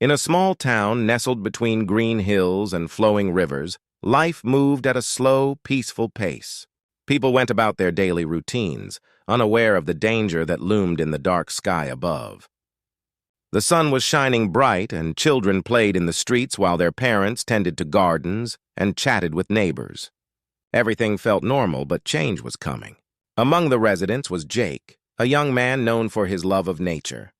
In a small town nestled between green hills and flowing rivers, life moved at a slow, peaceful pace. People went about their daily routines, unaware of the danger that loomed in the dark sky above. The sun was shining bright, and children played in the streets while their parents tended to gardens and chatted with neighbors. Everything felt normal, but change was coming. Among the residents was Jake, a young man known for his love of nature.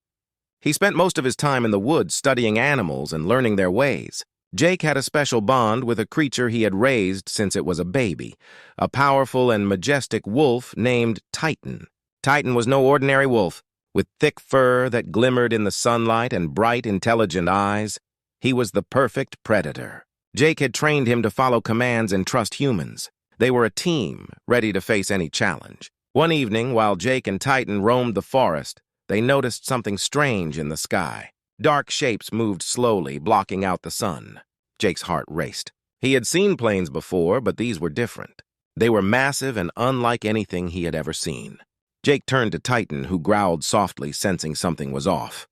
He spent most of his time in the woods studying animals and learning their ways. Jake had a special bond with a creature he had raised since it was a baby, a powerful and majestic wolf named Titan. Titan was no ordinary wolf. With thick fur that glimmered in the sunlight and bright, intelligent eyes, he was the perfect predator. Jake had trained him to follow commands and trust humans. They were a team, ready to face any challenge. One evening, while Jake and Titan roamed the forest, they noticed something strange in the sky. Dark shapes moved slowly, blocking out the sun. Jake's heart raced. He had seen planes before, but these were different. They were massive and unlike anything he had ever seen. Jake turned to Titan, who growled softly, sensing something was off.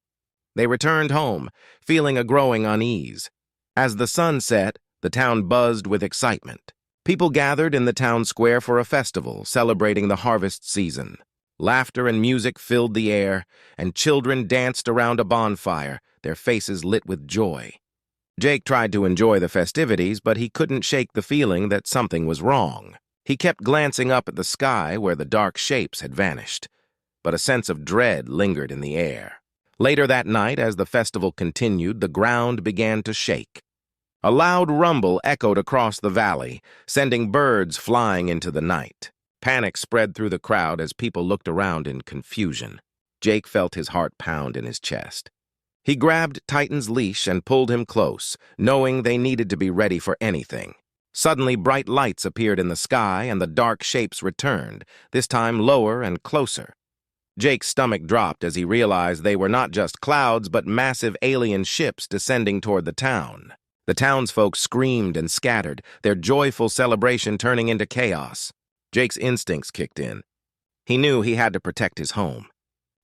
They returned home, feeling a growing unease. As the sun set, the town buzzed with excitement. People gathered in the town square for a festival, celebrating the harvest season. Laughter and music filled the air, and children danced around a bonfire, their faces lit with joy. Jake tried to enjoy the festivities, but he couldn't shake the feeling that something was wrong. He kept glancing up at the sky where the dark shapes had vanished, but a sense of dread lingered in the air. Later that night, as the festival continued, the ground began to shake. A loud rumble echoed across the valley, sending birds flying into the night. Panic spread through the crowd as people looked around in confusion. Jake felt his heart pound in his chest. He grabbed Titan's leash and pulled him close, knowing they needed to be ready for anything. Suddenly, bright lights appeared in the sky, and the dark shapes returned, this time lower and closer. Jake's stomach dropped as he realized they were not just clouds, but massive alien ships descending toward the town. The townsfolk screamed and scattered, their joyful celebration turning into chaos. Jake's instincts kicked in. He knew he had to protect his home.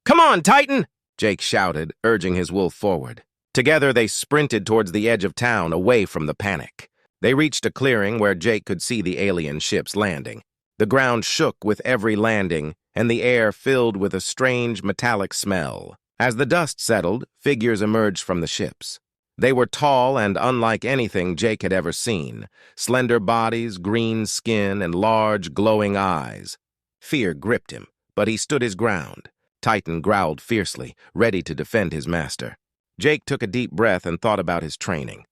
"Come on, Titan!" Jake shouted, urging his wolf forward. Together, they sprinted towards the edge of town, away from the panic. They reached a clearing where Jake could see the alien ships landing. The ground shook with every landing, and the air filled with a strange metallic smell. As the dust settled, figures emerged from the ships. They were tall and unlike anything Jake had ever seen. Slender bodies, green skin, and large, glowing eyes. Fear gripped him, but he stood his ground. Titan growled fiercely, ready to defend his master. Jake took a deep breath and thought about his training.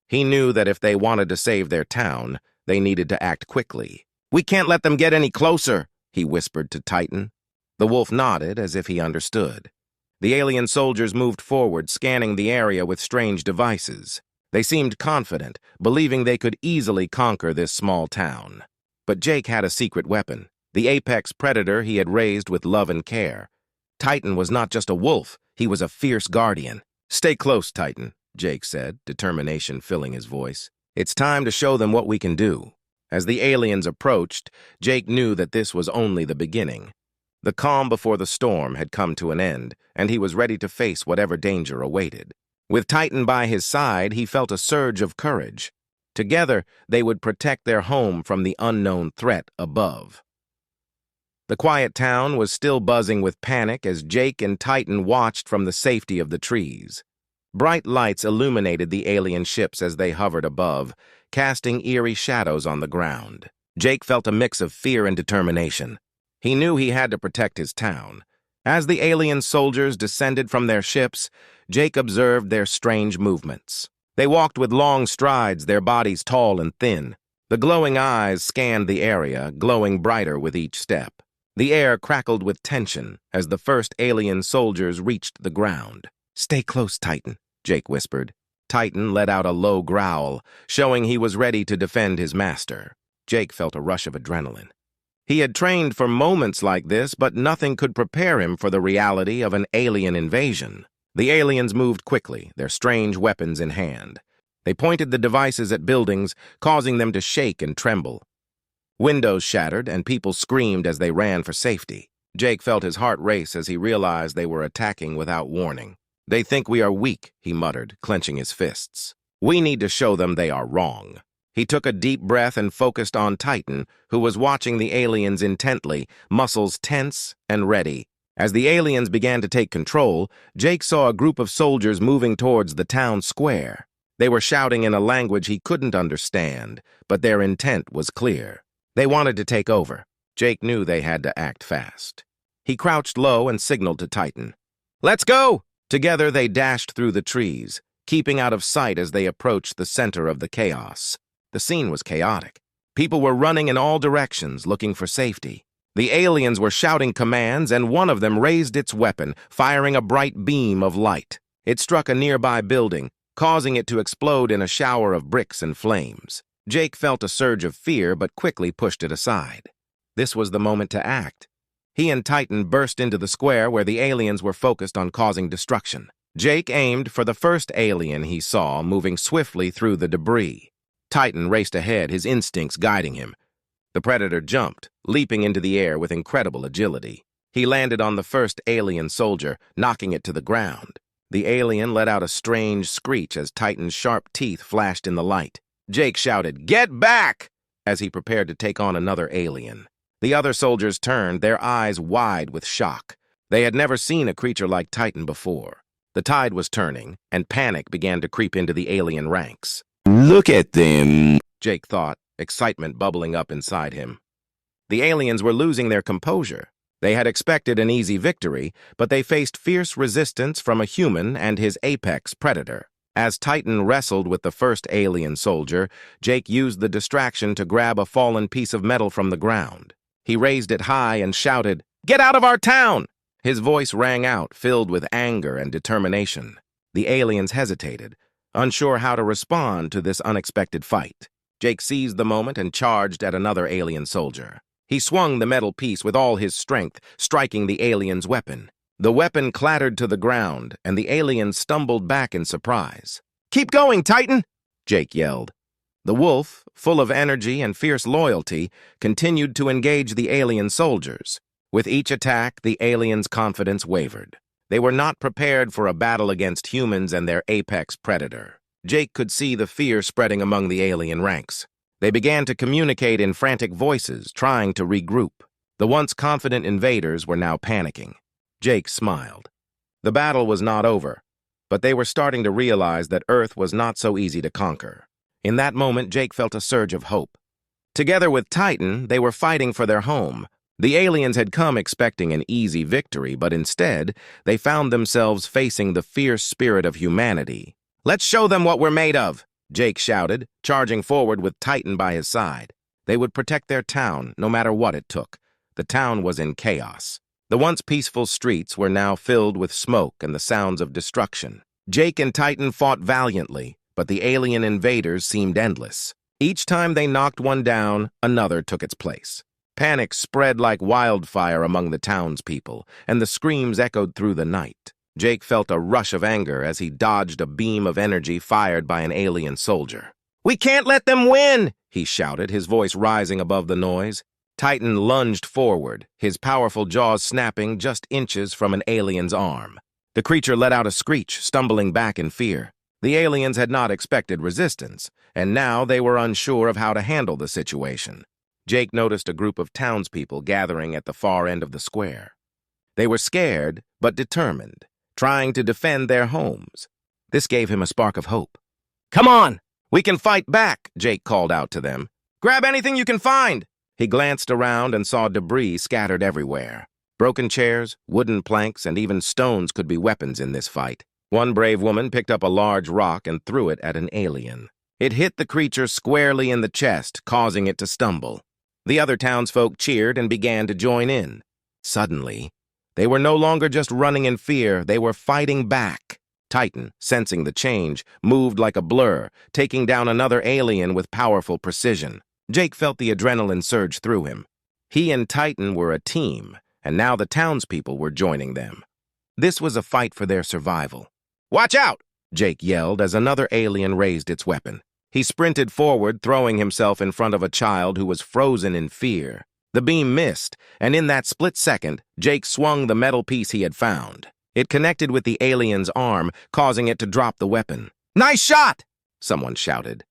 He knew that if they wanted to save their town, they needed to act quickly. "We can't let them get any closer," he whispered to Titan. The wolf nodded as if he understood. The alien soldiers moved forward, scanning the area with strange devices. They seemed confident, believing they could easily conquer this small town. But Jake had a secret weapon, the apex predator he had raised with love and care. Titan was not just a wolf, he was a fierce guardian. "Stay close, Titan," Jake said, determination filling his voice. "It's time to show them what we can do." As the aliens approached, Jake knew that this was only the beginning. The calm before the storm had come to an end, and he was ready to face whatever danger awaited. With Titan by his side, he felt a surge of courage. Together, they would protect their home from the unknown threat above. The quiet town was still buzzing with panic as Jake and Titan watched from the safety of the trees. Bright lights illuminated the alien ships as they hovered above, casting eerie shadows on the ground. Jake felt a mix of fear and determination. He knew he had to protect his town. As the alien soldiers descended from their ships, Jake observed their strange movements. They walked with long strides, their bodies tall and thin. The glowing eyes scanned the area, glowing brighter with each step. The air crackled with tension as the first alien soldiers reached the ground. "Stay close, Titan," Jake whispered. Titan let out a low growl, showing he was ready to defend his master. Jake felt a rush of adrenaline. He had trained for moments like this, but nothing could prepare him for the reality of an alien invasion. The aliens moved quickly, their strange weapons in hand. They pointed the devices at buildings, causing them to shake and tremble. Windows shattered, and people screamed as they ran for safety. Jake felt his heart race as he realized they were attacking without warning. They think we are weak, he muttered, clenching his fists. We need to show them they are wrong. He took a deep breath and focused on Titan, who was watching the aliens intently, muscles tense and ready. As the aliens began to take control, Jake saw a group of soldiers moving towards the town square. They were shouting in a language he couldn't understand, but their intent was clear. They wanted to take over. Jake knew they had to act fast. He crouched low and signaled to Titan. "Let's go!" Together they dashed through the trees, keeping out of sight as they approached the center of the chaos. The scene was chaotic. People were running in all directions, looking for safety. The aliens were shouting commands, and one of them raised its weapon, firing a bright beam of light. It struck a nearby building, causing it to explode in a shower of bricks and flames. Jake felt a surge of fear, but quickly pushed it aside. This was the moment to act. He and Titan burst into the square where the aliens were focused on causing destruction. Jake aimed for the first alien he saw, moving swiftly through the debris. Titan raced ahead, his instincts guiding him. The predator jumped, leaping into the air with incredible agility. He landed on the first alien soldier, knocking it to the ground. The alien let out a strange screech as Titan's sharp teeth flashed in the light. Jake shouted, "Get back!" as he prepared to take on another alien. The other soldiers turned, their eyes wide with shock. They had never seen a creature like Titan before. The tide was turning, and panic began to creep into the alien ranks. "Look at them," Jake thought, excitement bubbling up inside him. The aliens were losing their composure. They had expected an easy victory, but they faced fierce resistance from a human and his apex predator. As Titan wrestled with the first alien soldier, Jake used the distraction to grab a fallen piece of metal from the ground. He raised it high and shouted, "Get out of our town!" His voice rang out, filled with anger and determination. The aliens hesitated, unsure how to respond to this unexpected fight. Jake seized the moment and charged at another alien soldier. He swung the metal piece with all his strength, striking the alien's weapon. The weapon clattered to the ground, and the alien stumbled back in surprise. "Keep going, Titan!" Jake yelled. The wolf, full of energy and fierce loyalty, continued to engage the alien soldiers. With each attack, the aliens' confidence wavered. They were not prepared for a battle against humans and their apex predator. Jake could see the fear spreading among the alien ranks. They began to communicate in frantic voices, trying to regroup. The once confident invaders were now panicking. Jake smiled. The battle was not over, but they were starting to realize that Earth was not so easy to conquer. In that moment, Jake felt a surge of hope. Together with Titan, they were fighting for their home. The aliens had come expecting an easy victory, but instead, they found themselves facing the fierce spirit of humanity. "Let's show them what we're made of," Jake shouted, charging forward with Titan by his side. They would protect their town, no matter what it took. The town was in chaos. The once peaceful streets were now filled with smoke and the sounds of destruction. Jake and Titan fought valiantly, but the alien invaders seemed endless. Each time they knocked one down, another took its place. Panic spread like wildfire among the townspeople, and the screams echoed through the night. Jake felt a rush of anger as he dodged a beam of energy fired by an alien soldier. "We can't let them win!" he shouted, his voice rising above the noise. Titan lunged forward, his powerful jaws snapping just inches from an alien's arm. The creature let out a screech, stumbling back in fear. The aliens had not expected resistance, and now they were unsure of how to handle the situation. Jake noticed a group of townspeople gathering at the far end of the square. They were scared, but determined, trying to defend their homes. This gave him a spark of hope. "Come on! We can fight back!" Jake called out to them. "Grab anything you can find!" He glanced around and saw debris scattered everywhere. Broken chairs, wooden planks, and even stones could be weapons in this fight. One brave woman picked up a large rock and threw it at an alien. It hit the creature squarely in the chest, causing it to stumble. The other townsfolk cheered and began to join in. Suddenly, they were no longer just running in fear, they were fighting back. Titan, sensing the change, moved like a blur, taking down another alien with powerful precision. Jake felt the adrenaline surge through him. He and Titan were a team, and now the townspeople were joining them. This was a fight for their survival. "Watch out!" Jake yelled as another alien raised its weapon. He sprinted forward, throwing himself in front of a child who was frozen in fear. The beam missed, and in that split second, Jake swung the metal piece he had found. It connected with the alien's arm, causing it to drop the weapon. "Nice shot!" someone shouted.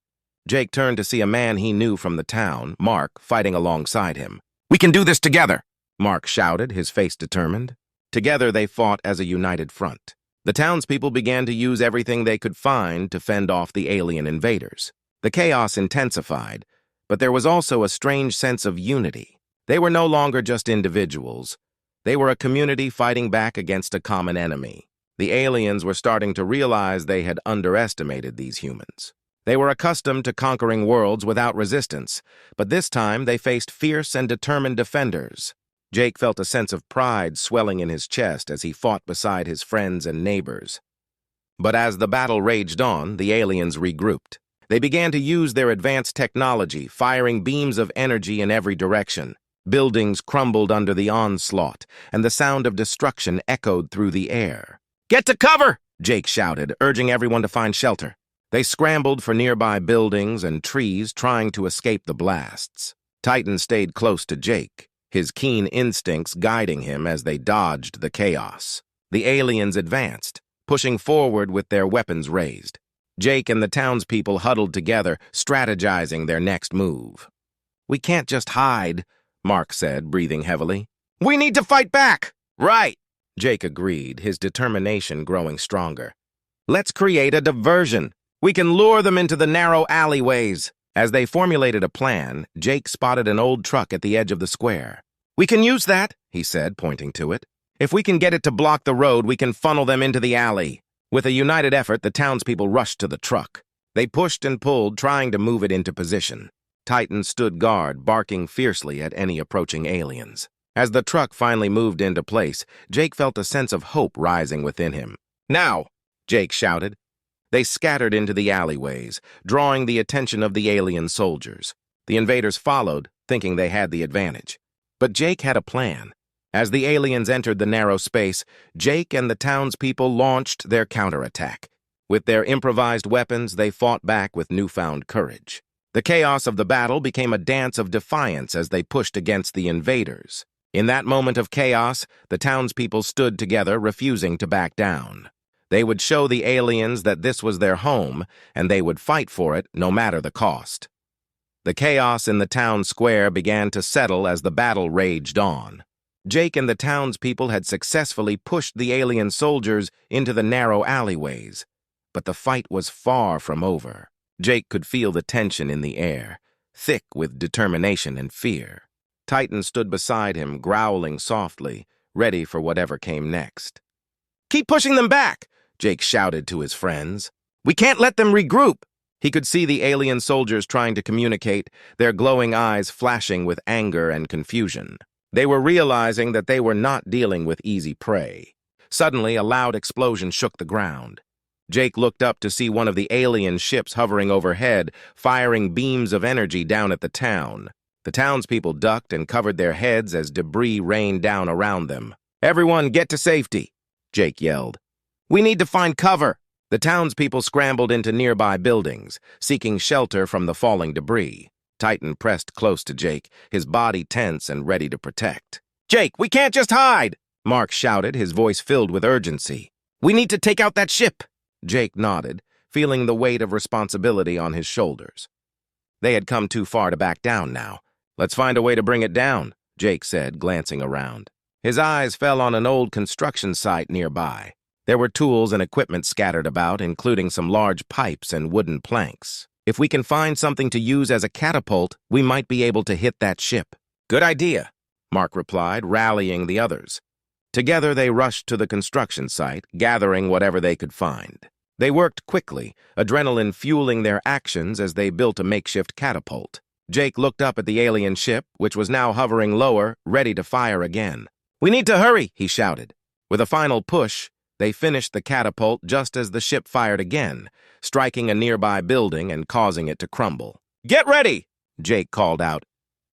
Jake turned to see a man he knew from the town, Mark, fighting alongside him. "We can do this together!" Mark shouted, his face determined. Together they fought as a united front. The townspeople began to use everything they could find to fend off the alien invaders. The chaos intensified, but there was also a strange sense of unity. They were no longer just individuals. They were a community fighting back against a common enemy. The aliens were starting to realize they had underestimated these humans. They were accustomed to conquering worlds without resistance, but this time they faced fierce and determined defenders. Jake felt a sense of pride swelling in his chest as he fought beside his friends and neighbors. But as the battle raged on, the aliens regrouped. They began to use their advanced technology, firing beams of energy in every direction. Buildings crumbled under the onslaught, and the sound of destruction echoed through the air. "Get to cover!" Jake shouted, urging everyone to find shelter. They scrambled for nearby buildings and trees, trying to escape the blasts. Titan stayed close to Jake, his keen instincts guiding him as they dodged the chaos. The aliens advanced, pushing forward with their weapons raised. Jake and the townspeople huddled together, strategizing their next move. "We can't just hide," Mark said, breathing heavily. "We need to fight back!" "Right," Jake agreed, his determination growing stronger. "Let's create a diversion. We can lure them into the narrow alleyways." As they formulated a plan, Jake spotted an old truck at the edge of the square. "We can use that," he said, pointing to it. "If we can get it to block the road, we can funnel them into the alley." With a united effort, the townspeople rushed to the truck. They pushed and pulled, trying to move it into position. Titan stood guard, barking fiercely at any approaching aliens. As the truck finally moved into place, Jake felt a sense of hope rising within him. "Now!" Jake shouted. They scattered into the alleyways, drawing the attention of the alien soldiers. The invaders followed, thinking they had the advantage. But Jake had a plan. As the aliens entered the narrow space, Jake and the townspeople launched their counterattack. With their improvised weapons, they fought back with newfound courage. The chaos of the battle became a dance of defiance as they pushed against the invaders. In that moment of chaos, the townspeople stood together, refusing to back down. They would show the aliens that this was their home, and they would fight for it no matter the cost. The chaos in the town square began to settle as the battle raged on. Jake and the townspeople had successfully pushed the alien soldiers into the narrow alleyways. But the fight was far from over. Jake could feel the tension in the air, thick with determination and fear. Titan stood beside him, growling softly, ready for whatever came next. "Keep pushing them back!" Jake shouted to his friends. "We can't let them regroup!" He could see the alien soldiers trying to communicate, their glowing eyes flashing with anger and confusion. They were realizing that they were not dealing with easy prey. Suddenly, a loud explosion shook the ground. Jake looked up to see one of the alien ships hovering overhead, firing beams of energy down at the town. The townspeople ducked and covered their heads as debris rained down around them. "Everyone, get to safety!" Jake yelled. "We need to find cover!" The townspeople scrambled into nearby buildings, seeking shelter from the falling debris. Titan pressed close to Jake, his body tense and ready to protect. "Jake, we can't just hide!" Mark shouted, his voice filled with urgency. "We need to take out that ship!" Jake nodded, feeling the weight of responsibility on his shoulders. They had come too far to back down now. "Let's find a way to bring it down," Jake said, glancing around. His eyes fell on an old construction site nearby. There were tools and equipment scattered about, including some large pipes and wooden planks. "If we can find something to use as a catapult, we might be able to hit that ship." "Good idea," Mark replied, rallying the others. Together they rushed to the construction site, gathering whatever they could find. They worked quickly, adrenaline fueling their actions as they built a makeshift catapult. Jake looked up at the alien ship, which was now hovering lower, ready to fire again. "We need to hurry," he shouted. With a final push, they finished the catapult just as the ship fired again, striking a nearby building and causing it to crumble. "Get ready!" Jake called out.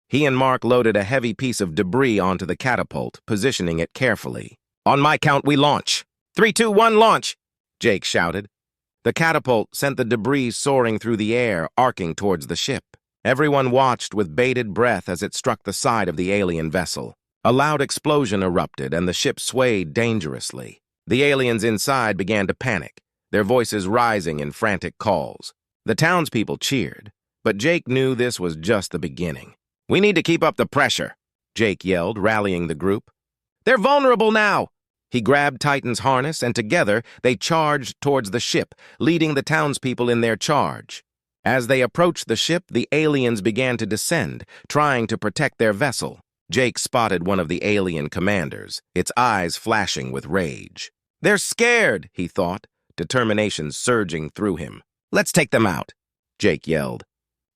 He and Mark loaded a heavy piece of debris onto the catapult, positioning it carefully. "On my count, we launch. 3, 2, 1, launch!" Jake shouted. The catapult sent the debris soaring through the air, arcing towards the ship. Everyone watched with bated breath as it struck the side of the alien vessel. A loud explosion erupted, and the ship swayed dangerously. The aliens inside began to panic, their voices rising in frantic calls. The townspeople cheered, but Jake knew this was just the beginning. "We need to keep up the pressure," Jake yelled, rallying the group. "They're vulnerable now!" He grabbed Titan's harness, and together they charged towards the ship, leading the townspeople in their charge. As they approached the ship, the aliens began to descend, trying to protect their vessel. Jake spotted one of the alien commanders, its eyes flashing with rage. "They're scared," he thought, determination surging through him. "Let's take them out," Jake yelled.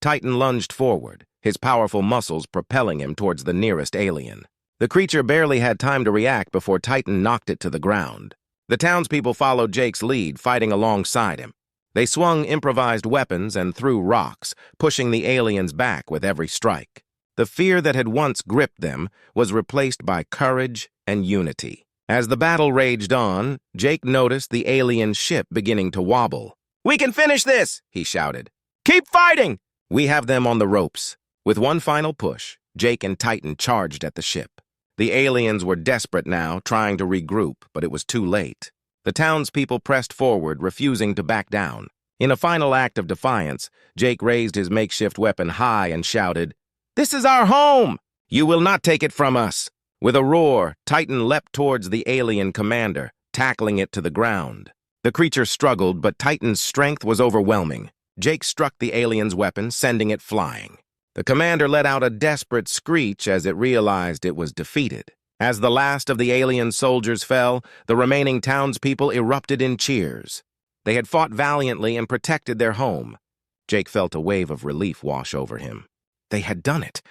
Titan lunged forward, his powerful muscles propelling him towards the nearest alien. The creature barely had time to react before Titan knocked it to the ground. The townspeople followed Jake's lead, fighting alongside him. They swung improvised weapons and threw rocks, pushing the aliens back with every strike. The fear that had once gripped them was replaced by courage and unity. As the battle raged on, Jake noticed the alien ship beginning to wobble. "We can finish this!" he shouted. "Keep fighting!" "We have them on the ropes." With one final push, Jake and Titan charged at the ship. The aliens were desperate now, trying to regroup, but it was too late. The townspeople pressed forward, refusing to back down. In a final act of defiance, Jake raised his makeshift weapon high and shouted, "This is our home! You will not take it from us!" With a roar, Titan leapt towards the alien commander, tackling it to the ground. The creature struggled, but Titan's strength was overwhelming. Jake struck the alien's weapon, sending it flying. The commander let out a desperate screech as it realized it was defeated. As the last of the alien soldiers fell, the remaining townspeople erupted in cheers. They had fought valiantly and protected their home. Jake felt a wave of relief wash over him. They had done it.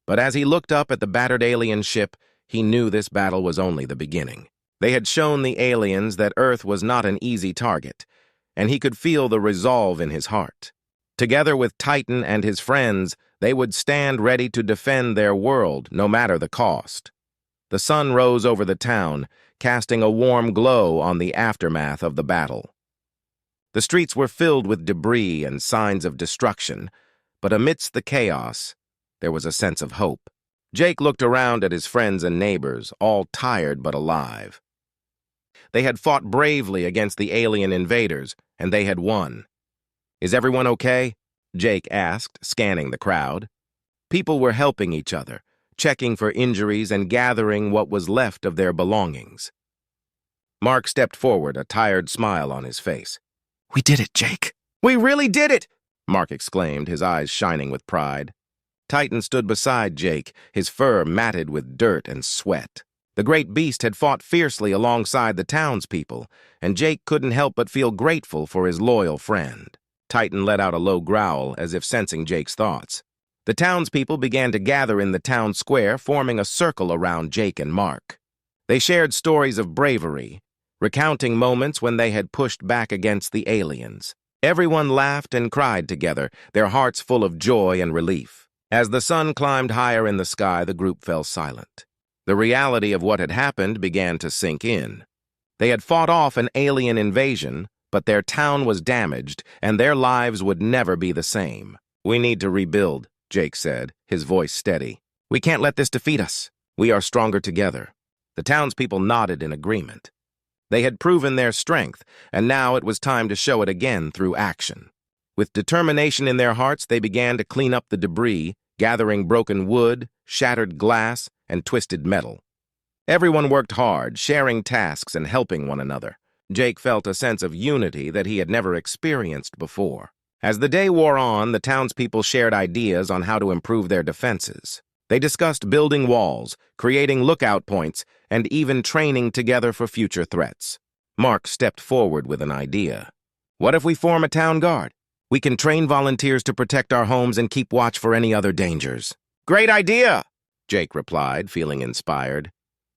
But as he looked up at the battered alien ship, he knew this battle was only the beginning. They had shown the aliens that Earth was not an easy target, and he could feel the resolve in his heart. Together with Titan and his friends, they would stand ready to defend their world, no matter the cost. The sun rose over the town, casting a warm glow on the aftermath of the battle. The streets were filled with debris and signs of destruction, but amidst the chaos, there was a sense of hope. Jake looked around at his friends and neighbors, all tired but alive. They had fought bravely against the alien invaders, and they had won. "Is everyone okay?" Jake asked, scanning the crowd. People were helping each other, checking for injuries and gathering what was left of their belongings. Mark stepped forward, a tired smile on his face. "We did it, Jake." "We really did it!" Mark exclaimed, his eyes shining with pride. Titan stood beside Jake, his fur matted with dirt and sweat. The great beast had fought fiercely alongside the townspeople, and Jake couldn't help but feel grateful for his loyal friend. Titan let out a low growl, as if sensing Jake's thoughts. The townspeople began to gather in the town square, forming a circle around Jake and Mark. They shared stories of bravery, recounting moments when they had pushed back against the aliens. Everyone laughed and cried together, their hearts full of joy and relief. As the sun climbed higher in the sky, the group fell silent. The reality of what had happened began to sink in. They had fought off an alien invasion, but their town was damaged, and their lives would never be the same. "We need to rebuild," Jake said, his voice steady. "We can't let this defeat us. We are stronger together." The townspeople nodded in agreement. They had proven their strength, and now it was time to show it again through action. With determination in their hearts, they began to clean up the debris, gathering broken wood, shattered glass, and twisted metal. Everyone worked hard, sharing tasks and helping one another. Jake felt a sense of unity that he had never experienced before. As the day wore on, the townspeople shared ideas on how to improve their defenses. They discussed building walls, creating lookout points, and even training together for future threats. Mark stepped forward with an idea. "What if we form a town guard? We can train volunteers to protect our homes and keep watch for any other dangers." "Great idea," Jake replied, feeling inspired.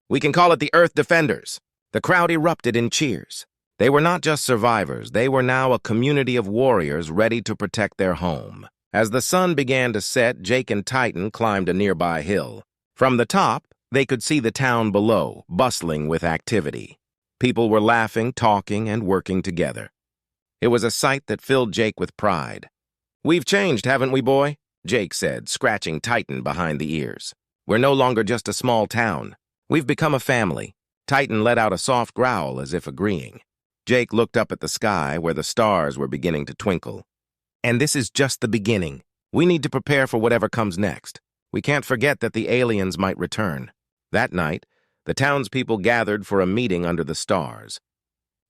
"We can call it the Earth Defenders." The crowd erupted in cheers. They were not just survivors, they were now a community of warriors ready to protect their home. As the sun began to set, Jake and Titan climbed a nearby hill. From the top, they could see the town below, bustling with activity. People were laughing, talking, and working together. It was a sight that filled Jake with pride. "We've changed, haven't we, boy?" Jake said, scratching Titan behind the ears. "We're no longer just a small town. We've become a family. Titan let out a soft growl as if agreeing. Jake looked up at the sky where the stars were beginning to twinkle. And this is just the beginning. We need to prepare for whatever comes next. We can't forget that the aliens might return. That night, the townspeople gathered for a meeting under the stars.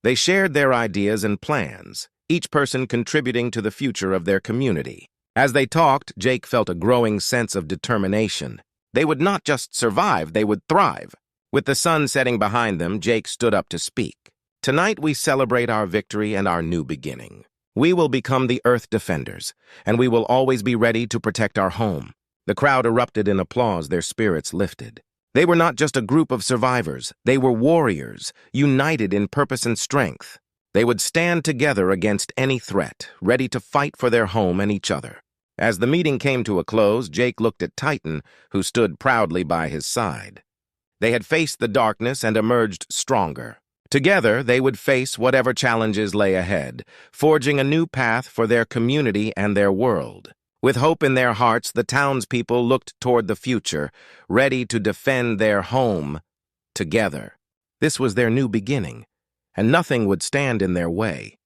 They shared their ideas and plans, each person contributing to the future of their community. As they talked, Jake felt a growing sense of determination. They would not just survive, they would thrive. With the sun setting behind them, Jake stood up to speak. Tonight we celebrate our victory and our new beginning. We will become the Earth Defenders, and we will always be ready to protect our home. The crowd erupted in applause, their spirits lifted. They were not just a group of survivors, they were warriors, united in purpose and strength. They would stand together against any threat, ready to fight for their home and each other. As the meeting came to a close, Jake looked at Titan, who stood proudly by his side. They had faced the darkness and emerged stronger. Together, they would face whatever challenges lay ahead, forging a new path for their community and their world. With hope in their hearts, the townspeople looked toward the future, ready to defend their home together. This was their new beginning, and nothing would stand in their way.